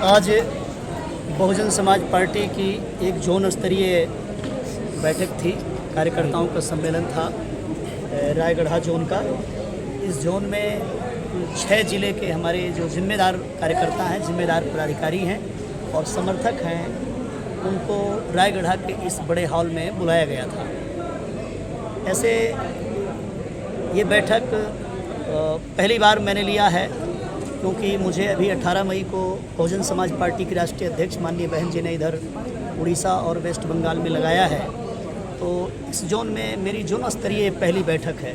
आज बहुजन समाज पार्टी की एक जोन स्तरीय बैठक थी, कार्यकर्ताओं का सम्मेलन था रायगढ़ जोन का। इस जोन में 6 जिले के हमारे जो जिम्मेदार कार्यकर्ता हैं, जिम्मेदार पदाधिकारी हैं और समर्थक हैं, उनको रायगढ़ के इस बड़े हॉल में बुलाया गया था। ऐसे ये बैठक पहली बार मैंने लिया है, क्योंकि मुझे अभी 18 मई को बहुजन समाज पार्टी की राष्ट्रीय अध्यक्ष माननीय बहन जी ने इधर उड़ीसा और वेस्ट बंगाल में लगाया है, तो इस जोन में मेरी जोन स्तरीय पहली बैठक है।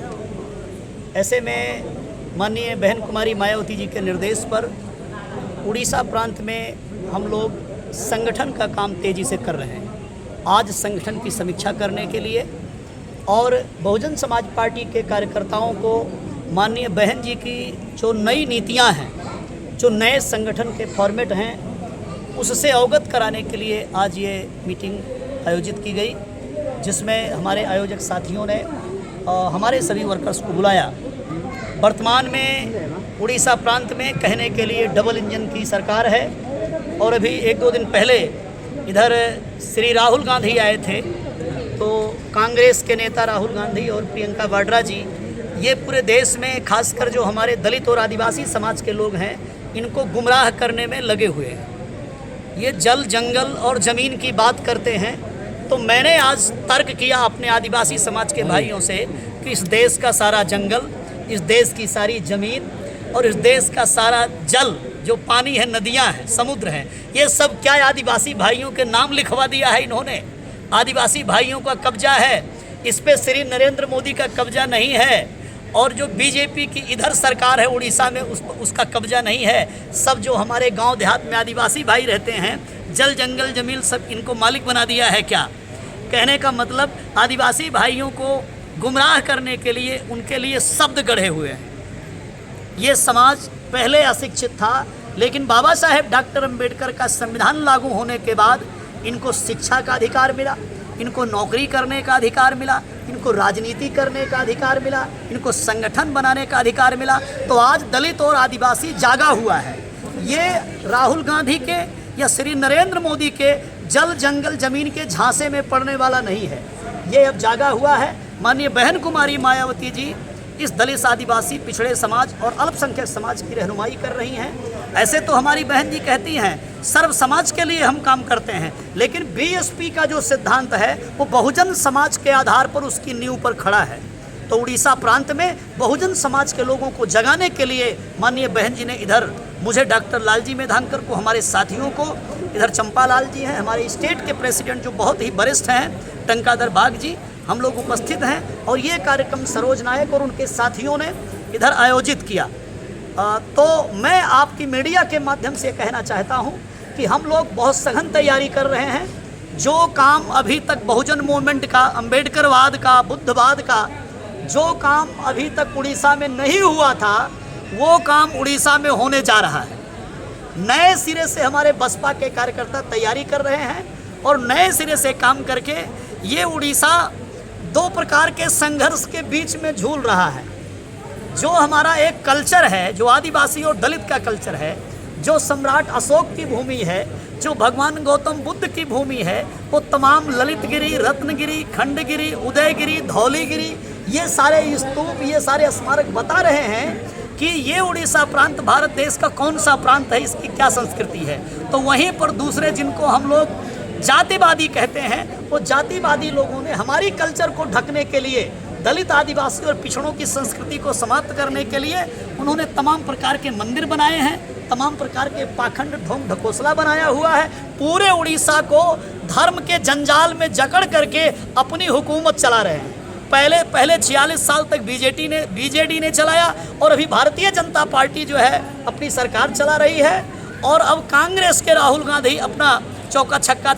ऐसे में माननीय बहन कुमारी मायावती जी के निर्देश पर उड़ीसा प्रांत में हम लोग संगठन का काम तेज़ी से कर रहे हैं। आज संगठन की समीक्षा करने के लिए और बहुजन समाज पार्टी के कार्यकर्ताओं को माननीय बहन जी की जो नई नीतियां हैं, जो नए संगठन के फॉर्मेट हैं, उससे अवगत कराने के लिए आज ये मीटिंग आयोजित की गई, जिसमें हमारे आयोजक साथियों ने हमारे सभी वर्कर्स को बुलाया। वर्तमान में उड़ीसा प्रांत में कहने के लिए डबल इंजन की सरकार है और अभी 1-2 दिन पहले इधर श्री राहुल गांधी आए थे, तो कांग्रेस के नेता राहुल गांधी और प्रियंका वाड्रा जी ये पूरे देश में खासकर जो हमारे दलित और आदिवासी समाज के लोग हैं, इनको गुमराह करने में लगे हुए हैं। ये जल, जंगल और ज़मीन की बात करते हैं, तो मैंने आज तर्क किया अपने आदिवासी समाज के भाइयों से कि इस देश का सारा जंगल, इस देश की सारी ज़मीन और इस देश का सारा जल, जो पानी है, नदियाँ हैं, समुद्र हैं, ये सब क्या आदिवासी भाइयों के नाम लिखवा दिया है इन्होंने। आदिवासी भाइयों का कब्जा है, इस पे श्री नरेंद्र मोदी का कब्जा नहीं है, और जो बीजेपी की इधर सरकार है उड़ीसा में उसका कब्जा नहीं है। सब जो हमारे गांव देहात में आदिवासी भाई रहते हैं, जल, जंगल, जमीन सब इनको मालिक बना दिया है। क्या कहने का मतलब, आदिवासी भाइयों को गुमराह करने के लिए उनके लिए शब्द गढ़े हुए हैं। ये समाज पहले अशिक्षित था, लेकिन बाबा साहेब डॉक्टर अंबेडकर का संविधान लागू होने के बाद इनको शिक्षा का अधिकार मिला, इनको नौकरी करने का अधिकार मिला, इनको राजनीति करने का अधिकार मिला, इनको संगठन बनाने का अधिकार मिला। तो आज दलित और आदिवासी जागा हुआ है। ये राहुल गांधी के या श्री नरेंद्र मोदी के जल, जंगल, जमीन के झांसे में पड़ने वाला नहीं है। ये अब जागा हुआ है। माननीय बहन कुमारी मायावती जी इस दलित, आदिवासी, पिछड़े समाज और अल्पसंख्यक समाज की रहनुमाई कर रही हैं। ऐसे तो हमारी बहन जी कहती हैं सर्व समाज के लिए हम काम करते हैं, लेकिन बीएसपी का जो सिद्धांत है वो बहुजन समाज के आधार पर उसकी नींव पर खड़ा है। तो उड़ीसा प्रांत में बहुजन समाज के लोगों को जगाने के लिए माननीय बहन जी ने इधर मुझे डॉक्टर लालजी मेधांकर को, हमारे साथियों को, इधर चंपा लाल जी हैं, हमारे स्टेट के प्रेसिडेंट जो बहुत ही वरिष्ठ हैं, टंकादर बाग जी, हम लोग उपस्थित हैं और ये कार्यक्रम सरोज नायक और उनके साथियों ने इधर आयोजित किया। तो मैं आपकी मीडिया के माध्यम से कहना चाहता हूं कि हम लोग बहुत सघन तैयारी कर रहे हैं। जो काम अभी तक बहुजन मूवमेंट का, अंबेडकरवाद का, बुद्धवाद का जो काम अभी तक उड़ीसा में नहीं हुआ था, वो काम उड़ीसा में होने जा रहा है। नए सिरे से हमारे बसपा के कार्यकर्ता तैयारी कर रहे हैं और नए सिरे से काम करके ये उड़ीसा 2 प्रकार के संघर्ष के बीच में झूल रहा है। जो हमारा एक कल्चर है, जो आदिवासी और दलित का कल्चर है, जो सम्राट अशोक की भूमि है, जो भगवान गौतम बुद्ध की भूमि है, वो तमाम ललितगिरी, रत्नगिरी, खंडगिरी, उदयगिरी, धौलीगिरी, ये सारे स्तूप, ये सारे स्मारक बता रहे हैं कि ये उड़ीसा प्रांत भारत देश का कौन सा प्रांत है, इसकी क्या संस्कृति है। तो वहीं पर दूसरे जिनको हम लोग जातिवादी कहते हैं, वो जातिवादी लोगों ने हमारी कल्चर को ढकने के लिए, दलित, आदिवासी और पिछड़ों की संस्कृति को समाप्त करने के लिए उन्होंने तमाम प्रकार के मंदिर बनाए हैं, तमाम प्रकार के पाखंड, ढोंग, ढकोसला बनाया हुआ है। पूरे उड़ीसा को धर्म के जंजाल में जकड़ करके अपनी हुकूमत चला रहे हैं। पहले 46 साल तक बीजेडी ने चलाया और अभी भारतीय जनता पार्टी जो है अपनी सरकार चला रही है, और अब कांग्रेस के राहुल गांधी अपना चौका छक्का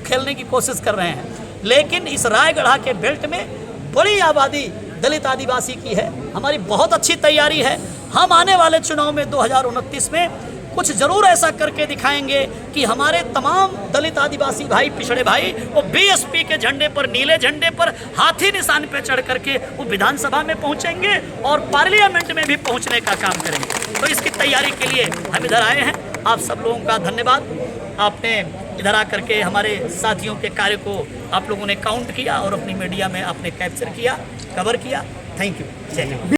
खेलने की कोशिश कर रहे हैं। लेकिन इस रायगढ़ के बेल्ट में बड़ी आबादी दलित, आदिवासी की है। हमारी बहुत अच्छी तैयारी है। हम आने वाले चुनाव में 2029 में कुछ जरूर ऐसा करके दिखाएंगे कि हमारे तमाम दलित, आदिवासी भाई, पिछड़े भाई वो बीएसपी के झंडे पर, नीले झंडे पर, हाथी निशान पे चढ़ करके वो विधानसभा में पहुंचेंगे और पार्लियामेंट में भी पहुंचने का काम करेंगे। तो इसकी तैयारी के लिए हम इधर आए हैं। आप सब लोगों का धन्यवाद। आपने इधर आकर के हमारे साथियों के कार्य को आप लोगों ने काउंट किया और अपनी मीडिया में आपने कैप्चर किया, कवर किया। Thank you. जय हिंद।